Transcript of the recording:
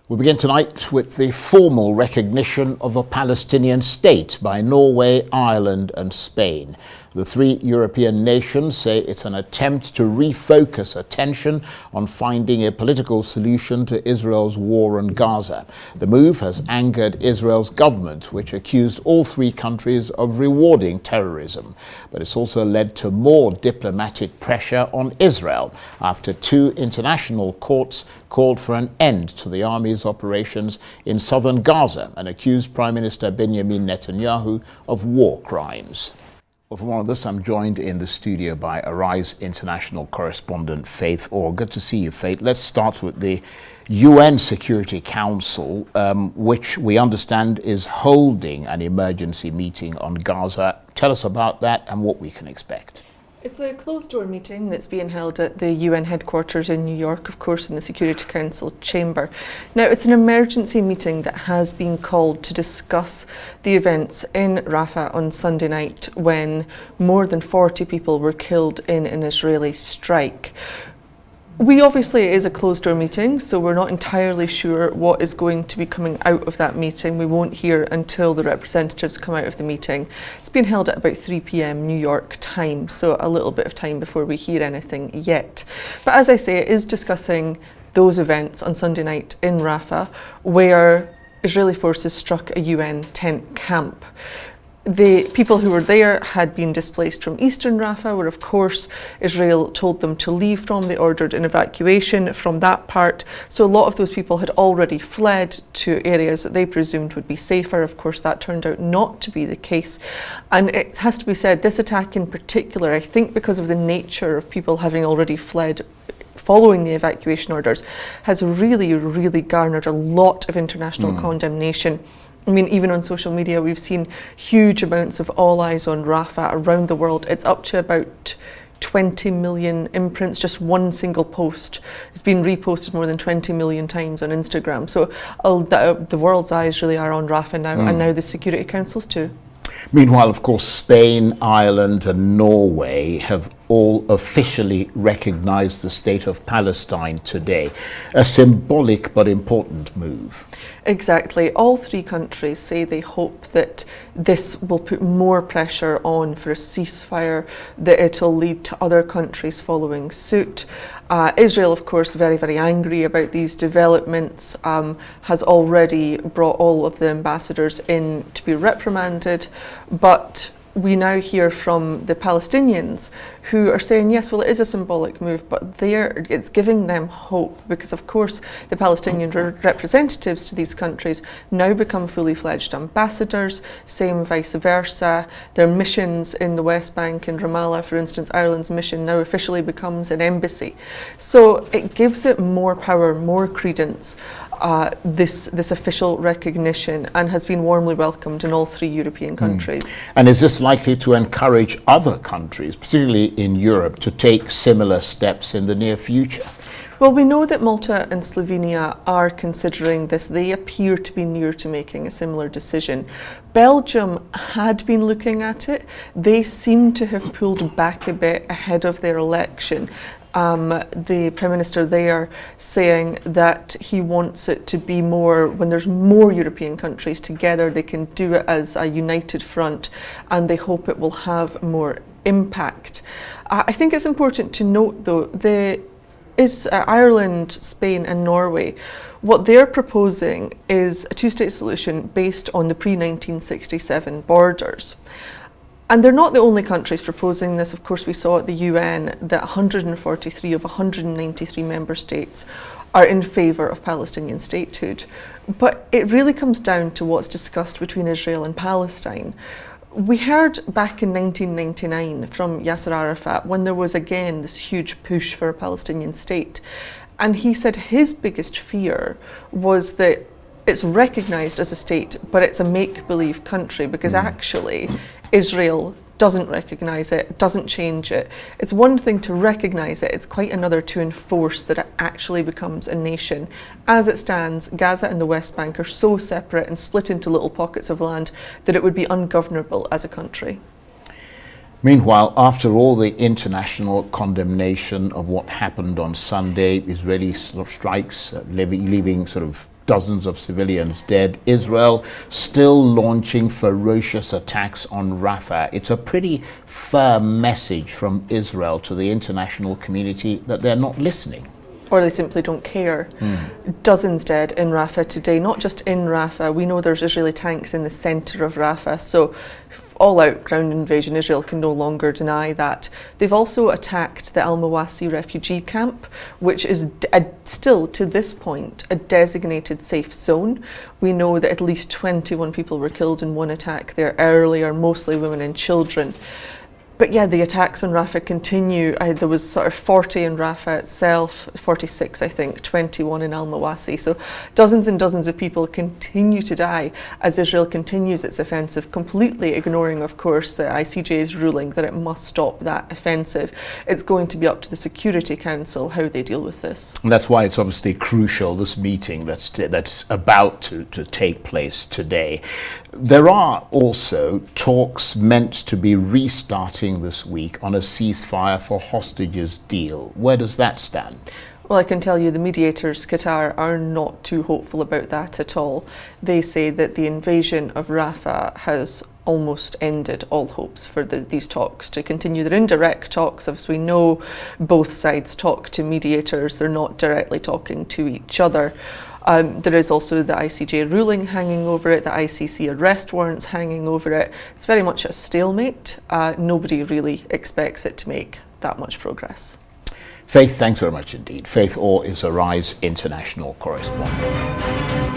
We begin tonight with the formal recognition of a Palestinian state by Norway, Ireland and Spain. The three European nations say it's an attempt to refocus attention on finding a political solution to Israel's war on Gaza. The move has angered Israel's government, which accused all three countries of rewarding terrorism. But it's also led to more diplomatic pressure on Israel after two international courts called for an end to the army's operations in southern Gaza and accused Prime Minister Benjamin Netanyahu of war crimes. Well, for all of this, I'm joined in the studio by Arise International correspondent Faith Orr. Good to see you, Faith. Let's start with the UN Security Council, which we understand is holding an emergency meeting on Gaza. Tell us about that and what we can expect. It's a closed-door meeting that's being held at the UN headquarters in New York, of course, in the Security Council chamber. Now, it's an emergency meeting that has been called to discuss the events in Rafah on Sunday night when more than 40 people were killed in an Israeli strike. Obviously, it is a closed-door meeting, so we're not entirely sure what is going to be coming out of that meeting. We won't hear until the representatives come out of the meeting. It's been held at about 3 p.m. New York time, so a little bit of time before we hear anything yet. But as I say, it is discussing those events on Sunday night in Rafah, where Israeli forces struck a UN tent camp. The people who were there had been displaced from eastern Rafah, where of course Israel told them to leave from. They ordered an evacuation from that part. So a lot of those people had already fled to areas that they presumed would be safer. Of course, that turned out not to be the case. And it has to be said, this attack in particular, I think because of the nature of people having already fled following the evacuation orders, has really garnered a lot of international condemnation. I mean, even on social media, we've seen huge amounts of all eyes on Rafah around the world. It's up to about 20 million imprints. Just one single post has been reposted more than 20 million times on Instagram. So the world's eyes really are on Rafah now, and now the Security Councils too. Meanwhile, of course, Spain, Ireland and Norway have all officially recognized the state of Palestine today. A symbolic but important move. Exactly. All three countries say they hope that this will put more pressure on for a ceasefire, that it'll lead to other countries following suit. Israel, of course, very angry about these developments, has already brought all of the ambassadors in to be reprimanded, but we now hear from the Palestinians who are saying, yes, well, it is a symbolic move, but it's giving them hope because, of course, the Palestinian representatives to these countries now become fully fledged ambassadors, same vice versa. Their missions in the West Bank and Ramallah, for instance, Ireland's mission now officially becomes an embassy. So it gives it more power, more credence, this official recognition, and has been warmly welcomed in all three European countries. And is this likely to encourage other countries, particularly in Europe, to take similar steps in the near future? Well, we know that Malta and Slovenia are considering this. They appear to be near to making a similar decision. Belgium had been looking at it. They seem to have pulled back a bit ahead of their election. The Prime Minister there saying that he wants it to be more, when there's more European countries together, they can do it as a united front, and they hope it will have more impact. I think it's important to note, though, Ireland, Spain and Norway, what they're proposing is a two-state solution based on the pre-1967 borders. And they're not the only countries proposing this. Of course, we saw at the UN that 143 of 193 member states are in favour of Palestinian statehood. But it really comes down to what's discussed between Israel and Palestine. We heard back in 1999 from Yasser Arafat when there was again this huge push for a Palestinian state. And he said his biggest fear was that it's recognised as a state, but it's a make-believe country because actually Israel doesn't recognise it, doesn't change it. It's one thing to recognise it, it's quite another to enforce that it actually becomes a nation. As it stands, Gaza and the West Bank are so separate and split into little pockets of land that it would be ungovernable as a country. Meanwhile, after all the international condemnation of what happened on Sunday, Israeli strikes leaving sort of dozens of civilians dead. Israel still launching ferocious attacks on Rafah. It's a pretty firm message from Israel to the international community that they're not listening. Or they simply don't care. Dozens dead in Rafah today, not just in Rafah. We know there's Israeli tanks in the centre of Rafah, so all-out ground invasion, Israel can no longer deny that. They've also attacked the Al-Mawasi refugee camp, which is still, to this point, a designated safe zone. We know that at least 21 people were killed in one attack there earlier, mostly women and children. But yeah, the attacks on Rafah continue. There was sort of 40 in Rafah itself, 46 I think, 21 in Al-Mawasi. So dozens and dozens of people continue to die as Israel continues its offensive, completely ignoring, of course, the ICJ's ruling that it must stop that offensive. It's going to be up to the Security Council how they deal with this. And that's why it's obviously crucial, this meeting that's about to take place today. There are also talks meant to be restarting this week on a ceasefire for hostages deal. Where does that stand? Well, I can tell you the mediators, Qatar, are not too hopeful about that at all. They say that the invasion of Rafah has almost ended all hopes for these talks to continue. They're indirect talks. As we know, both sides talk to mediators. They're not directly talking to each other. There is also the ICJ ruling hanging over it, the ICC arrest warrants hanging over it. It's very much a stalemate. Nobody really expects it to make that much progress. Faith, thanks very much indeed. Faith Orr is Arise international correspondent.